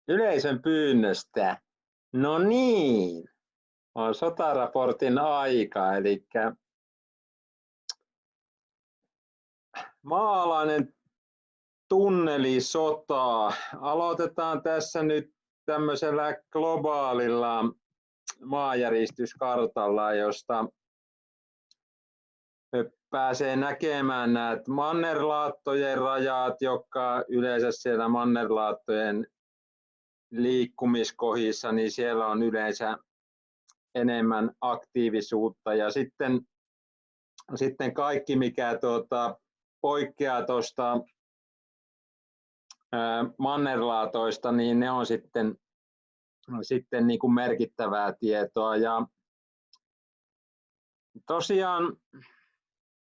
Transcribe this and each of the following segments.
Yleisön pyynnöstä. No niin, on sotaraportin aika, eli maalainen tunnelisota. Aloitetaan tässä nyt tämmöisellä globaalilla maanjäristyskartalla, josta pääsee näkemään nämä mannerlaattojen rajat, jotka yleensä siellä mannerlaattojen liikkumiskohdissa, niin siellä on yleensä enemmän aktiivisuutta, ja sitten kaikki, mikä poikkeaa tuosta mannerlaatoista, niin ne on sitten niin kuin merkittävää tietoa. Ja tosiaan,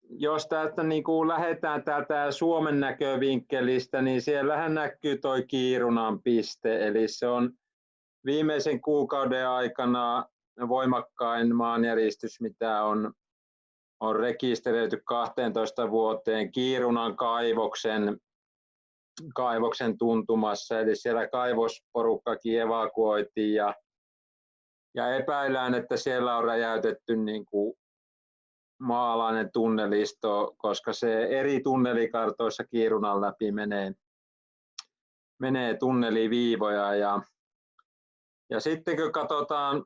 jos tästä niin kuin lähdetään täältä Suomen näkövinkkelistä, niin siellähän näkyy toi Kiirunan piste, eli se on viimeisen kuukauden aikana voimakkain maanjäristys, mitä on rekisteröity 12 vuoteen Kiirunan kaivoksen tuntumassa, eli siellä kaivosporukkakin evakuoitiin ja epäillään, että siellä on räjäytetty niin kuin maalainen tunnelisto, koska se eri tunnelikartoissa Kiirunan läpi menee tunneliviivoja, ja sitten kun katsotaan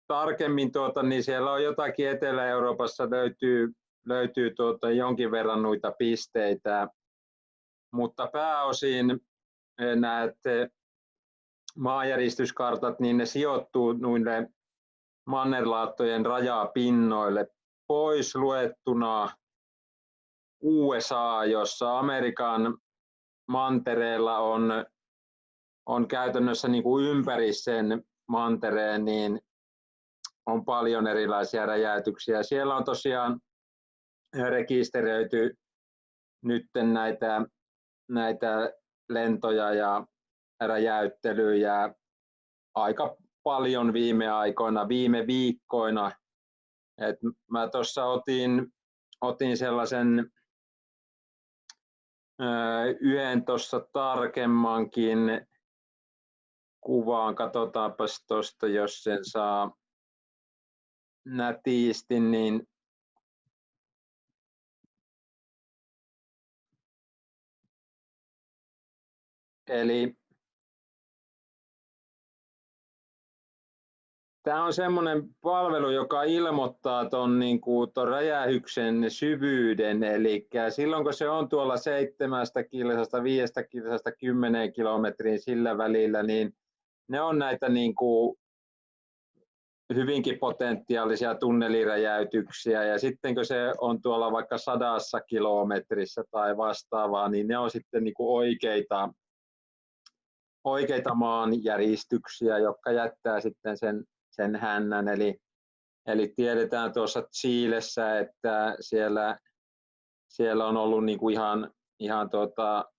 tarkemmin, niin siellä on jotakin Etelä-Euroopassa löytyy jonkin verran noita pisteitä, mutta pääosin näette maanjäristyskartat, niin ne sijoittuu noille mannerlaattojen rajapinnoille, pois luettuna USA, jossa Amerikan mantereella on käytännössä niin kuin ympäri sen mantereen, niin on paljon erilaisia räjäytyksiä. Siellä on tosiaan rekisteröity nyt näitä lentoja ja räjäyttelyjä aika paljon viime viikkoina. Et mä tuossa otin sellaisen yhden tuossa tarkemmankin kuvaan. Katsotaanpas tuosta, jos sen saa nätisti, niin eli tämä on semmoinen palvelu, joka ilmoittaa ton räjähdyksen syvyyden, eli silloin kun se on tuolla 7 kilsasta, 5 kilsasta 10 kilometriin sillä välillä, niin ne on näitä hyvinkin potentiaalisia tunneliräjäytyksiä, ja sitten kun se on tuolla vaikka 100 kilometrissä tai vastaavaa, niin ne on sitten oikeita maanjäristyksiä, jotka jättää sitten sen hännän, eli tiedetään tuossa Chilessä, että siellä on ollut ihan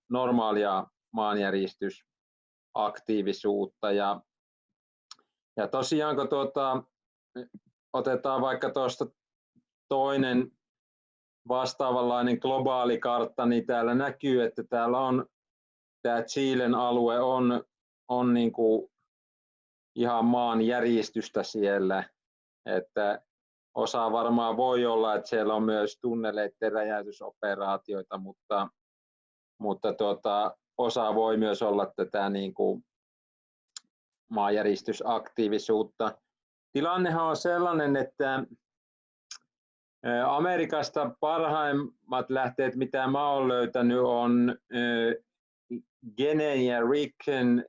normaalia maanjäristysaktiivisuutta, ja tosiaan kun otetaan vaikka tuosta toinen vastaavanlainen globaali kartta, niin täällä näkyy, että täällä on tämä Chilen alue on niin kuin ihan maanjäristystä siellä, että osa varmaan voi olla, että siellä on myös tunneleiden räjäytysoperaatioita, mutta osa voi myös olla tätä niin kuin maanjäristysaktiivisuutta. Tilannehan on sellainen, että Amerikasta parhaimmat lähteet, mitä mä olen löytänyt, on Genen ja Ricken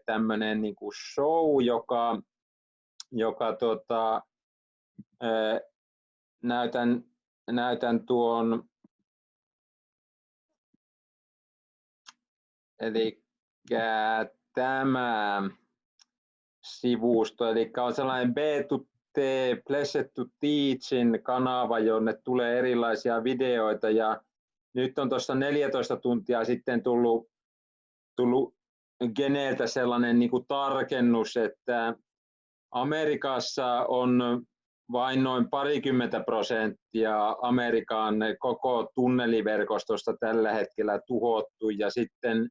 tämmöinen niin kuin show, joka näytän tuon, eli tämä sivusto, eli on sellainen B2T, Blessed to Teachin kanava, jonne tulee erilaisia videoita, ja nyt on tuossa 14 tuntia sitten tullut Geneltä sellainen niin kuin tarkennus, että Amerikassa on vain noin 20% Amerikan koko tunneliverkostosta tällä hetkellä tuhottu, ja sitten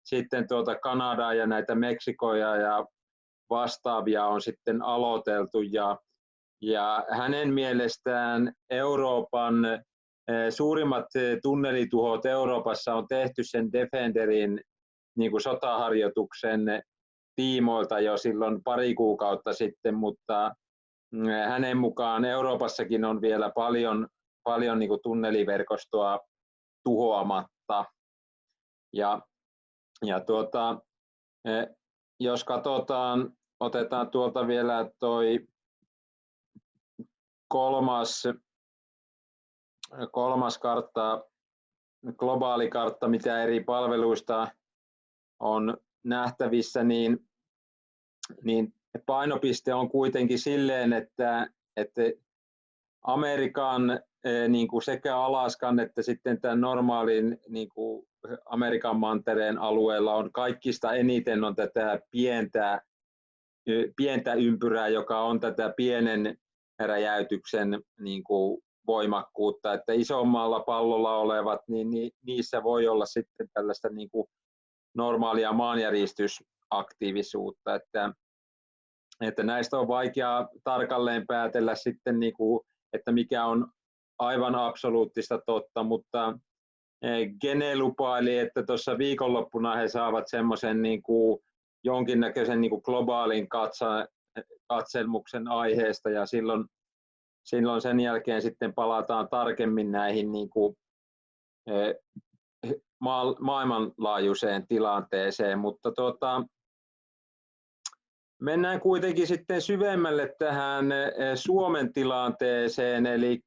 sitten Kanadaa ja näitä Meksikoja ja vastaavia on sitten aloiteltu ja hänen mielestään Euroopan suurimmat tunnelituhot Euroopassa on tehty sen Defenderin niin kuin sotaharjoituksen tiimoilta jo silloin pari kuukautta sitten, mutta hänen mukaan Euroopassakin on vielä paljon niin kuin tunneliverkostoa tuhoamatta. Jos otetaan tuolta vielä toi kolmas kartta, globaali kartta, mitä eri palveluista on nähtävissä, niin painopiste on kuitenkin silleen, että Amerikan niin kuin sekä Alaskan että sitten tämän normaalin niin kuin Amerikan mantereen alueella on kaikista eniten on tätä pientä ympyrää, joka on tätä pienen räjäytyksen niin kuin voimakkuutta, että isommalla pallolla olevat, niin niissä voi olla sitten tällaista niin kuin normaalia maanjäristysaktiivisuutta, että näistä on vaikea tarkalleen päätellä sitten, niin kuin, että mikä on aivan absoluuttista totta, mutta Gene lupaili, että tuossa viikonloppuna he saavat semmoisen niin kuin jonkinnäköisen niin kuin globaalin katselmuksen aiheesta ja silloin sen jälkeen sitten palataan tarkemmin näihin niin kuin maailmanlaajuiseen tilanteeseen, mutta mennään kuitenkin sitten syvemmälle tähän Suomen tilanteeseen, eli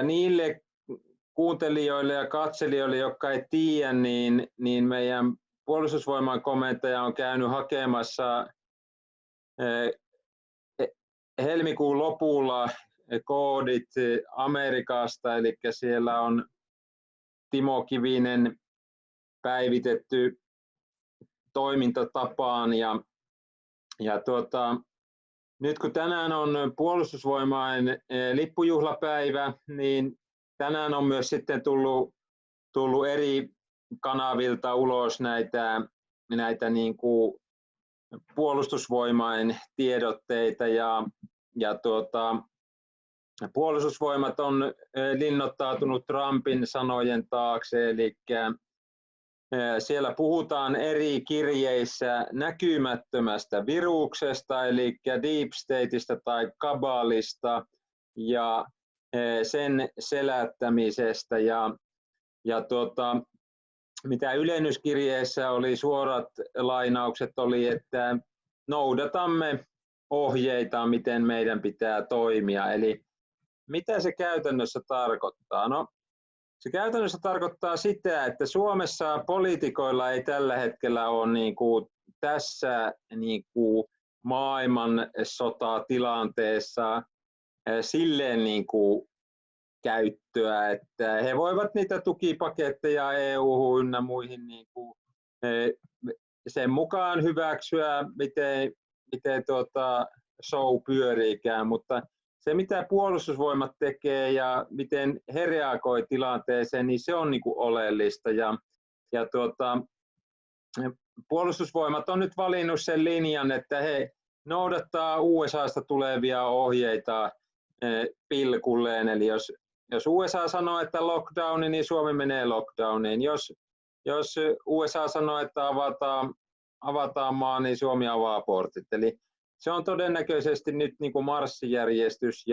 niille kuuntelijoille ja katselijoille, jotka ei tiedä, niin meidän puolustusvoiman komentaja on käynyt hakemassa helmikuun lopulla koodit Amerikasta, eli siellä on Timo päivitetty toimintatapaan nyt kun tänään on puolustusvoimain lippujuhlapäivä, niin tänään on myös sitten tullut eri kanavilta ulos näitä niin kuin puolustusvoimain tiedotteita puolustusvoimat on linnoittautunut Trumpin sanojen taakse, eli siellä puhutaan eri kirjeissä näkymättömästä viruksesta, eli deep stateista tai kabalista ja sen selättämisestä. Mitä ylennyskirjeessä oli suorat lainaukset oli, että noudatamme ohjeita, miten meidän pitää toimia. Eli mitä se käytännössä tarkoittaa? No, se käytännössä tarkoittaa sitä, että Suomessa poliitikoilla ei tällä hetkellä ole niin kuin tässä niin kuin maailmansotatilanteessa silleen niin kuin käyttöä, että he voivat niitä tukipaketteja EU ynnä muihin niin kuin sen mukaan hyväksyä, miten show pyöriikään, mutta se mitä puolustusvoimat tekee ja miten he reagoi tilanteeseen, niin se on niin kuin oleellista. Puolustusvoimat on nyt valinnut sen linjan, että he noudattaa USAsta tulevia ohjeita pilkulleen. Eli jos USA sanoo, että lockdowni, niin Suomi menee lockdowniin. Jos USA sanoo, että avataan maa, niin Suomi avaa portit. Eli se on todennäköisesti nyt niin kuin marssijärjestys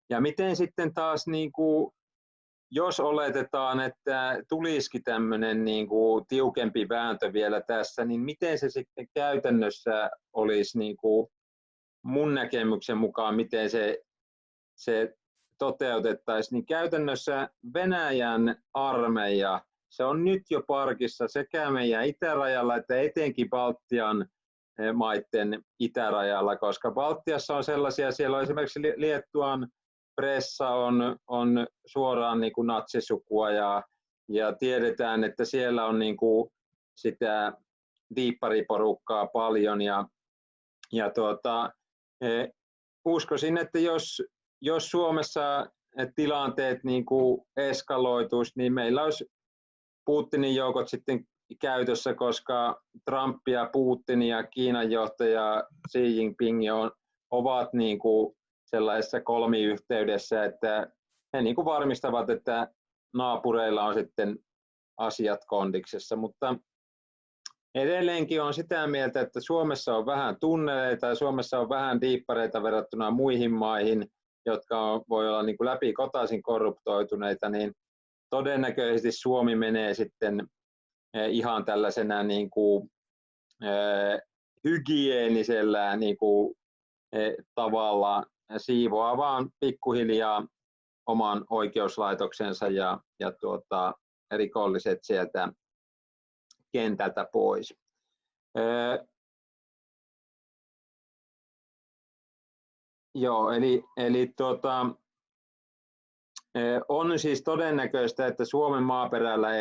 ja miten sitten taas niin kuin, jos oletetaan, että tulisikin tämmöinen niin kuin tiukempi vääntö vielä tässä, niin miten se sitten käytännössä olisi niin kuin mun näkemyksen mukaan, miten se toteutettaisiin, niin käytännössä Venäjän armeija, se on nyt jo parkissa sekä meidän itärajalla että etenkin Baltian maiden itärajalla, koska Baltiassa on sellaisia, siellä on esimerkiksi Liettuan pressa on suoraan niin kuin natsisukua ja tiedetään, että siellä on niin kuin sitä diippariporukkaa paljon uskoisin, että jos Suomessa tilanteet niin kuin eskaloituisi, niin meillä olisi Putinin joukot sitten käytössä, koska Trump ja Putin ja Kiinan johtaja Xi Jinping ovat niin kuin sellaisessa kolmiyhteydessä, että he niin kuin varmistavat, että naapureilla on sitten asiat kondiksessa, mutta edelleenkin on sitä mieltä, että Suomessa on vähän tunneleita ja Suomessa on vähän diippareita verrattuna muihin maihin, jotka voi olla niin kuin läpikotaisin korruptoituneita, niin todennäköisesti Suomi menee sitten ihan tällaisena niin kuin hygienisellä niin kuin tavalla siivoaa vaan pikkuhiljaa oman oikeuslaitoksensa ja rikolliset sieltä kentältä pois. Joo, eli on siis todennäköistä, että Suomen maaperällä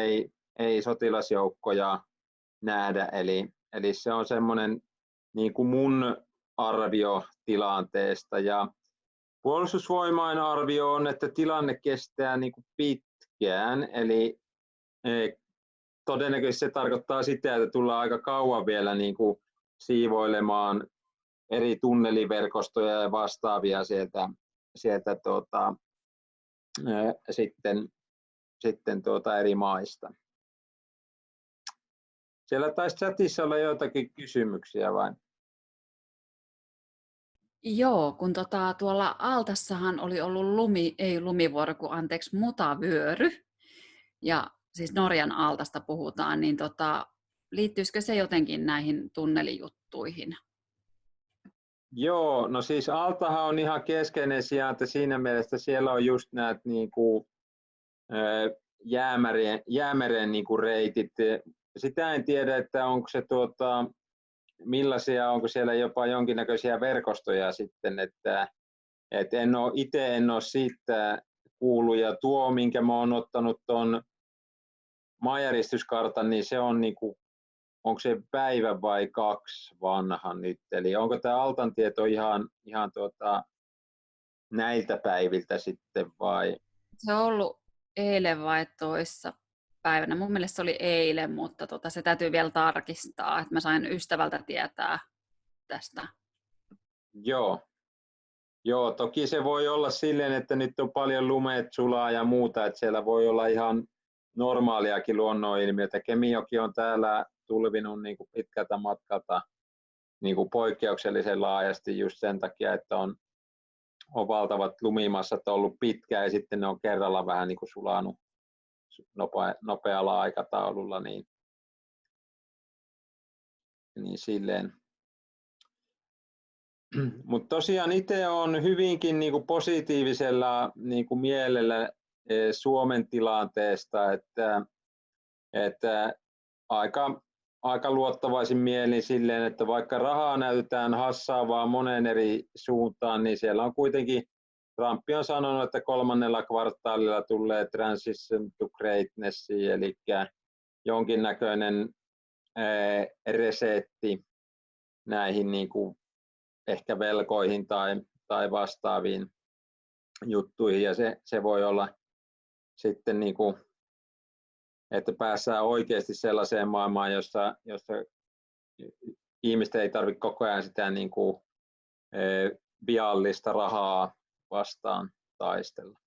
ei sotilasjoukkoja nähdä, eli se on semmoinen niin kuin mun arvio tilanteesta. Ja Puolustusvoimain arvio on, että tilanne kestää niin kuin pitkään, eli todennäköisesti se tarkoittaa sitä, että tullaan aika kauan vielä niin kuin siivoilemaan eri tunneliverkostoja ja vastaavia sieltä sitten eri maista. Siellä taisi chatissa olla joitakin kysymyksiä vai? Joo, kun tuolla Aaltassahan oli ollut mutavyöry, ja siis Norjan Aaltasta puhutaan, niin liittyisikö se jotenkin näihin tunnelijuttuihin? Joo, no siis Aaltahan on ihan keskeinen sijainti siinä mielessä, siellä on just näitä niin kuin, jäämeren niin kuin reitit. Sitä en tiedä, että onko se millaisia, onko siellä jopa jonkinnäköisiä verkostoja sitten, että itse en ole siitä kuullut, ja tuo, minkä mä oon ottanut tuon maanjäristyskartan, niin se on niin kuin, onko se päivä vai 2 vanha nyt, eli onko tämä Altan tieto ihan näiltä päiviltä sitten vai? Se on ollut eilen vai toissa päivänä. Mun mielestä se oli eilen, mutta se täytyy vielä tarkistaa, että mä sain ystävältä tietää tästä. Joo, toki se voi olla silleen, että nyt on paljon lumeet sulaa ja muuta, että siellä voi olla ihan normaaliakin luonnonilmiötä. Kemijoki on täällä tulvinut niin kuin pitkältä matkalta niin kuin poikkeuksellisen laajasti just sen takia, että on valtavat lumimassat ollut pitkään ja sitten ne on kerralla vähän niin kuin sulanut nopealla aikataululla, niin silleen. Mutta tosiaan itse olen hyvinkin niin kuin positiivisella niin kuin mielellä Suomen tilanteesta, että aika luottavaisin mielin silleen, että vaikka rahaa näytetään hassaavaa monen eri suuntaan, niin siellä on kuitenkin, Trump on sanonut, että 3. kvartaalilla tulee transition to greatness, eli jonkinnäköinen resetti näihin niin kuin ehkä velkoihin tai vastaaviin juttuihin, ja se voi olla sitten niin kuin, että päästään oikeasti sellaiseen maailmaan, jossa ihmiset ei tarvitse koko ajan sitä niin kuin viallista rahaa vastaan taistella.